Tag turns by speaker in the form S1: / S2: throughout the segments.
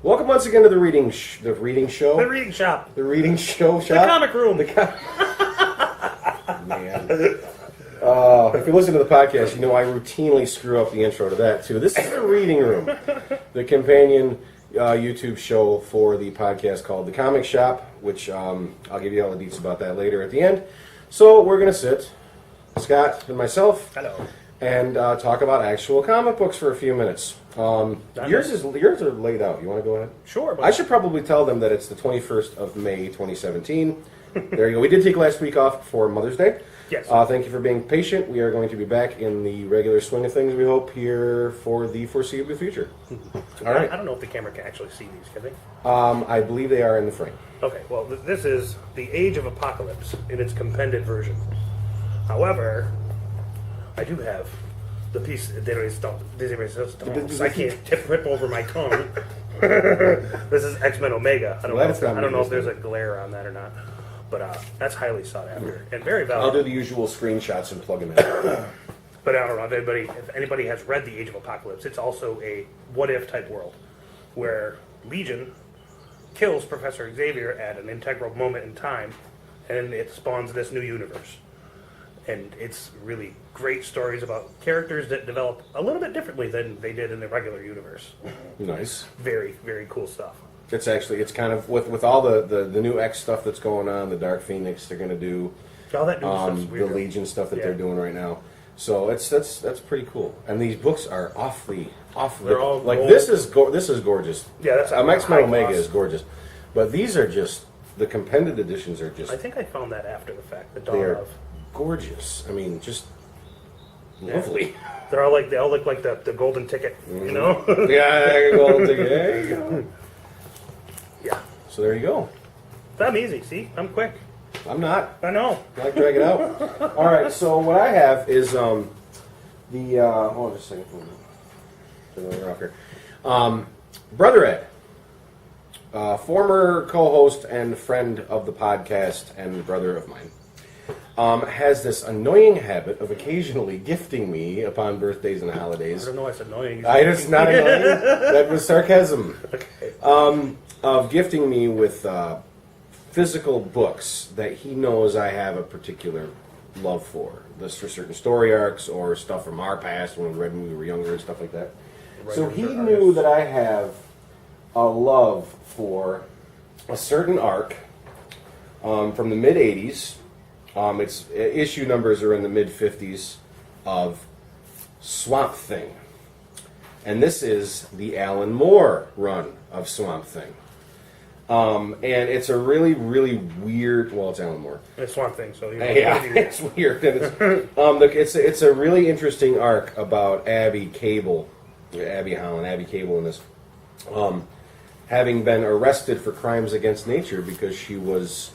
S1: Welcome once again to the reading show.
S2: The reading shop.
S1: The reading show shop.
S2: The comic room.
S1: Man. If you listen to the podcast, you know I routinely screw up the intro to that, too. This is the reading room, the companion YouTube show for the podcast called The Comic Shop, which I'll give you all the deets about that later at the end. So we're going to sit, Scott and myself,
S2: Hello.
S1: and talk about actual comic books for a few minutes. Yours are laid out. You want to go ahead?
S2: Sure.
S1: I should probably tell them that it's the 21st of May, 2017. There you go. We did take last week off for Mother's Day.
S2: Yes.
S1: Thank you for being patient. We are going to be back in the regular swing of things, we hope, here for the foreseeable future. All right.
S2: I don't know if the camera can actually see these, can they?
S1: I believe they are in the frame.
S2: Okay, well, this is The Age of Apocalypse in its compended version. However, I do have the piece de resistance. I can't rip over my tongue. This is X-Men Omega. I don't know if there's a glare on that or not. But that's highly sought after and very valuable.
S1: I'll do the usual screenshots and plug them in.
S2: But I don't know if anybody has read The Age of Apocalypse. It's also a what-if type world where Legion kills Professor Xavier at an integral moment in time, and it spawns this new universe. And it's really great stories about characters that develop a little bit differently than they did in the regular universe.
S1: Nice.
S2: Very, very cool stuff.
S1: It's kind of, with all the new X stuff that's going on, the Dark Phoenix they're going to do,
S2: All that new stuff's
S1: the
S2: weird.
S1: Legion stuff that they're doing right now. So that's pretty cool. And these books are awfully.
S2: They're all
S1: like
S2: gold.
S1: this is gorgeous.
S2: Yeah, that's a
S1: X-Men
S2: high
S1: Omega
S2: gloss.
S1: is gorgeous, but these are just the compended editions are just
S2: I think I found that after the fact. The
S1: they
S2: dawn
S1: are
S2: of.
S1: gorgeous. I mean, just lovely.
S2: They all look like the golden ticket, you know?
S1: Yeah, there you go. There you go.
S2: Yeah.
S1: So there you go.
S2: I'm easy. See, I'm quick.
S1: I'm not.
S2: I know.
S1: I like drag it out. All right. So what I have is hold on just a second. Turn the light off here. Brother Ed, former co-host and friend of the podcast and brother of mine, has this annoying habit of occasionally gifting me upon birthdays and holidays.
S2: I don't know why it's annoying.
S1: It's not annoying. That was sarcasm.
S2: Okay.
S1: Of gifting me with physical books that he knows I have a particular love for. This for certain story arcs or stuff from our past when we read when we were younger and stuff like that. So he knew that I have a love for a certain arc from the mid 80s. Its issue numbers are in the mid 50s of Swamp Thing. And this is the Alan Moore run of Swamp Thing. And it's a really, really weird. Well, it's Alan Moore.
S2: It's Swamp Thing, so
S1: Yeah, it's weird. And it's a really interesting arc about Abby Cable in this, having been arrested for crimes against nature because she was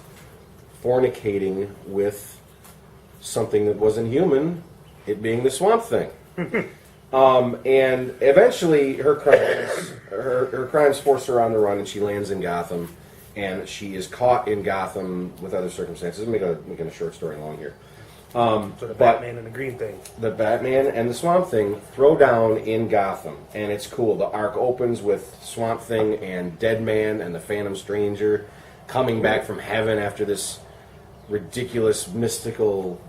S1: fornicating with something that wasn't human, it being the Swamp Thing. And eventually, her crimes force her on the run, and she lands in Gotham, and she is caught in Gotham with other circumstances. I'm making a short story long here.
S2: So the Batman and the Green Thing.
S1: The Batman and the Swamp Thing throw down in Gotham, and it's cool. The arc opens with Swamp Thing and Deadman and the Phantom Stranger coming back from heaven after this ridiculous, mystical,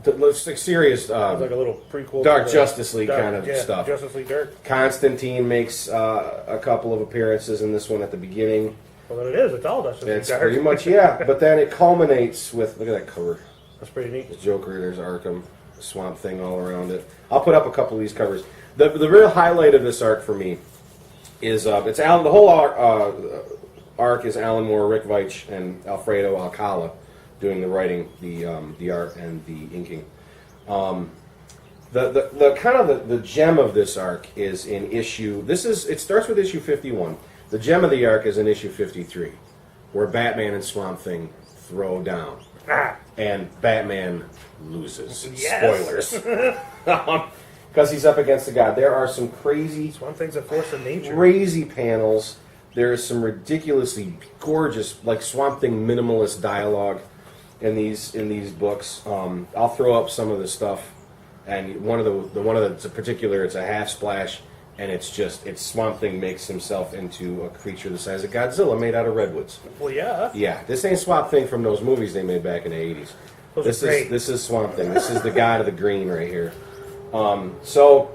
S1: serious,
S2: Like a little prequel.
S1: Dark
S2: to
S1: Justice League kind of stuff.
S2: Justice League Dark.
S1: Constantine makes a couple of appearances in this one at the beginning.
S2: Well, then it is. It's all Justice League
S1: It's
S2: Dark.
S1: pretty much, yeah. But then it culminates with, look at that cover.
S2: That's pretty neat.
S1: There's Joker, there's Arkham, Swamp Thing all around it. I'll put up a couple of these covers. The real highlight of this arc for me is it's Alan. The whole arc is Alan Moore, Rick Veitch, and Alfredo Alcala doing the writing, the art, and the inking. The kind of the gem of this arc is in issue. It starts with issue 51. The gem of the arc is in issue 53, where Batman and Swamp Thing throw down. And Batman loses.
S2: Yes.
S1: Spoilers. Because he's up against the god. There are some crazy,
S2: Swamp Thing's a force of nature.
S1: crazy panels. There is some ridiculously gorgeous, like Swamp Thing minimalist dialogue in these books. I'll throw up some of the stuff, and one of the particular, it's a half splash And it's Swamp Thing makes himself into a creature the size of Godzilla made out of redwoods.
S2: Well, yeah.
S1: Yeah, this ain't Swamp Thing from those movies they made back in the 80s. This is Swamp Thing. This is the god of the green right here. So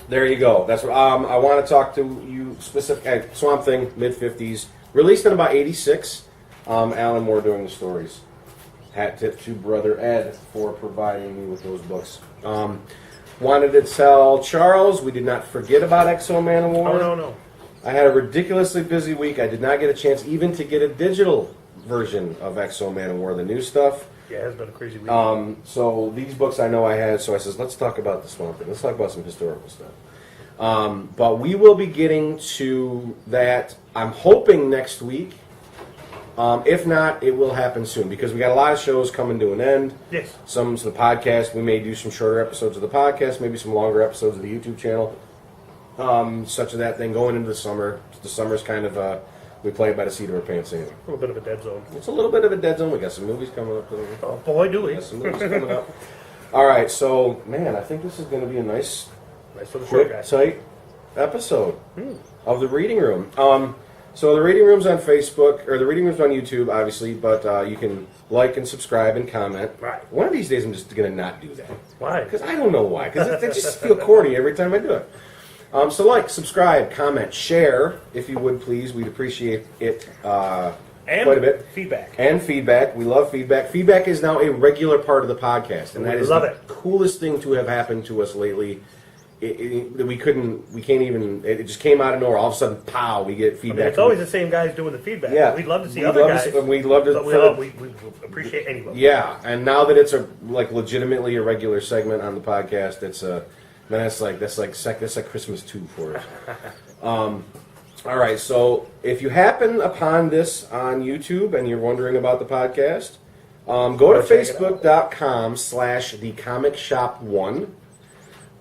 S1: there you go. That's what I want to talk to you specific. Swamp Thing, mid-50s, released in about 86. Alan Moore doing the stories. Hat tip to brother Ed for providing me with those books. Wanted to tell Charles we did not forget about Exo Man of War.
S2: Oh, no.
S1: I had a ridiculously busy week. I did not get a chance even to get a digital version of Exo Man of War, the new stuff.
S2: Yeah, it has been a crazy week.
S1: So these books I know I had, so I says, let's talk about the Swamp Thing. Let's talk about some historical stuff. But we will be getting to that, I'm hoping, next week. If not, it will happen soon because we got a lot of shows coming to an end.
S2: Yes.
S1: Some of the podcast, we may do some shorter episodes of the podcast, maybe some longer episodes of the YouTube channel. Such of that thing going into the summer. The summer's kind of, we play it by the seat of our pants anyway.
S2: A little bit of a dead zone.
S1: It's a little bit of a dead zone. We got some movies coming up.
S2: Oh, boy, do we.
S1: Got some movies coming up. All right, so, man, I think this is going to be a nice
S2: little
S1: quick,
S2: short guy.
S1: tight episode of the Reading Room. So the Reading Room's on Facebook, or the Reading Room's on YouTube, obviously, but you can like and subscribe and comment.
S2: Right.
S1: One of these days I'm just going to not do that.
S2: Why?
S1: Because I don't know why. Because they just feel corny every time I do it. So like, subscribe, comment, share, if you would please. We'd appreciate it quite a bit.
S2: Feedback.
S1: And feedback. We love feedback. Feedback is now a regular part of the podcast. And that is the coolest thing to have happened to us lately. We can't even, it just came out of nowhere. All of a sudden, pow, we get feedback.
S2: It's always the same guys doing the feedback.
S1: Yeah.
S2: We'd love to see other guys.
S1: We'd love to.
S2: But we appreciate anybody.
S1: Yeah, and now that it's legitimately a regular segment on the podcast, it's that's like Christmas 2 for us. All right, so if you happen upon this on YouTube and you're wondering about the podcast, go to facebook.com/thecomic-shop1.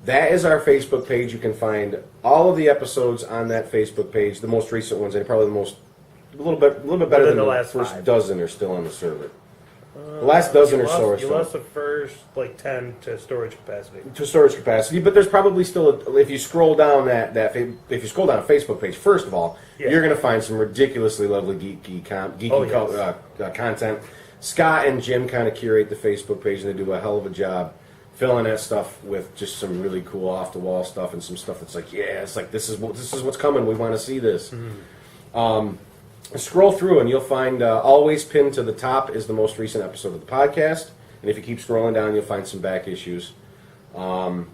S1: That is our Facebook page. You can find all of the episodes on that Facebook page. The most recent ones, and probably a little bit better than the
S2: last
S1: first
S2: 5.
S1: dozen are still on the server. The last dozen or so are
S2: You
S1: still.
S2: lost the first 10 to storage capacity.
S1: To storage capacity, but there's probably still if you scroll down if you scroll down a Facebook page, first of all, you're going to find some ridiculously lovely geeky content. Scott and Jim kind of curate the Facebook page, and they do a hell of a job filling that stuff with just some really cool off the wall stuff and some stuff that's like, yeah, it's like this is what's coming. We want to see this. Scroll through and you'll find always pinned to the top is the most recent episode of the podcast, and if you keep scrolling down, you'll find some back issues. So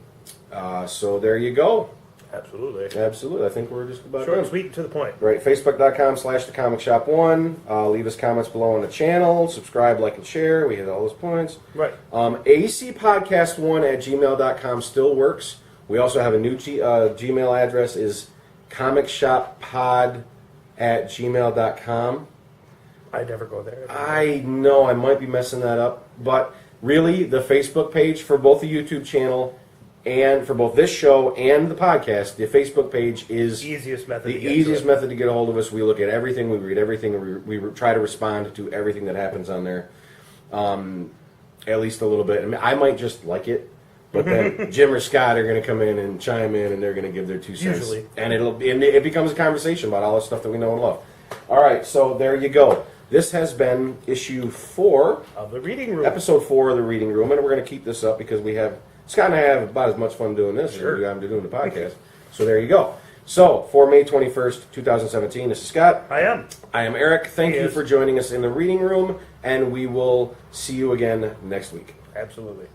S1: there you go.
S2: Absolutely.
S1: I think we're just about
S2: short and
S1: done.
S2: sweet and to the point.
S1: Right, facebook.com/thecomic-shop1. Leave us comments below on the channel. Subscribe, like, and share. We hit all those points.
S2: Right.
S1: acpodcast1@gmail.com still works. We also have a new Gmail address is comicshoppod@gmail.com.
S2: I never go there.
S1: I know I might be messing that up, but really the Facebook page for both the YouTube channel and for both this show and the podcast, the Facebook page is
S2: the easiest method
S1: to get a hold of us. We look at everything, we read everything, and we try to respond to everything that happens on there, at least a little bit. I mean, I might just like it, but then Jim or Scott are going to come in and chime in, and they're going to give their 2 cents.
S2: Usually.
S1: And it becomes a conversation about all the stuff that we know and love. All right, so there you go. This has been issue 4
S2: of the Reading Room.
S1: Episode 4 of the Reading Room, and we're going to keep this up because Scott and I have about as much fun doing this as we have doing the podcast. So there you go. So, for May 21st, 2017, this is Scott.
S2: I am
S1: Eric. Thank you for joining us in the Reading Room, and we will see you again next week.
S2: Absolutely.